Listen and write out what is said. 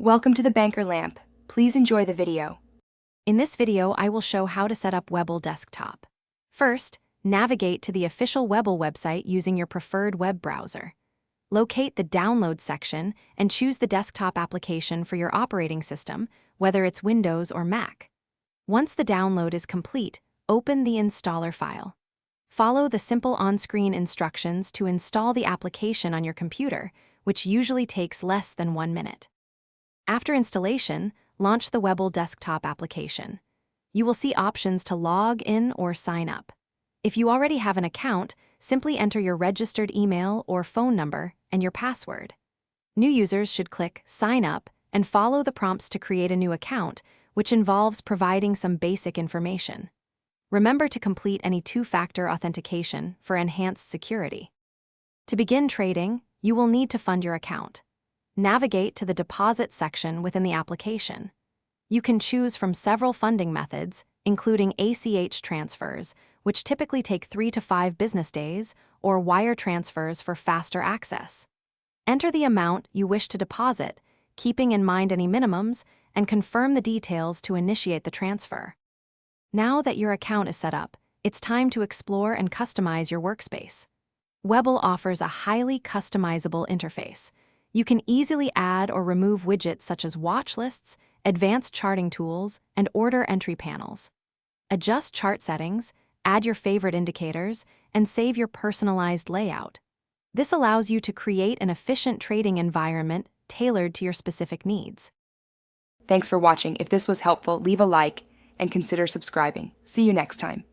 Welcome to the Banker Lamp. Please enjoy the video. In this video, I will show how to set up Webull desktop. First, navigate to the official Webull website using your preferred web browser. Locate the Download section and choose the desktop application for your operating system, whether it's Windows or Mac. Once the download is complete, open the installer file. Follow the simple on-screen instructions to install the application on your computer, which usually takes less than 1 minute. After installation, launch the Webull desktop application. You will see options to log in or sign up. If you already have an account, simply enter your registered email or phone number and your password. New users should click Sign Up and follow the prompts to create a new account, which involves providing some basic information. Remember to complete any two-factor authentication for enhanced security. To begin trading, you will need to fund your account. Navigate to the Deposit section within the application. You can choose from several funding methods, including ACH transfers, which typically take 3 to 5 business days, or wire transfers for faster access. Enter the amount you wish to deposit, keeping in mind any minimums, and confirm the details to initiate the transfer. Now that your account is set up, it's time to explore and customize your workspace. Webull offers a highly customizable interface. You can easily add or remove widgets such as watch lists, advanced charting tools, and order entry panels. Adjust chart settings, add your favorite indicators, and save your personalized layout. This allows you to create an efficient trading environment tailored to your specific needs. Thanks for watching. If this was helpful, leave a like and consider subscribing. See you next time.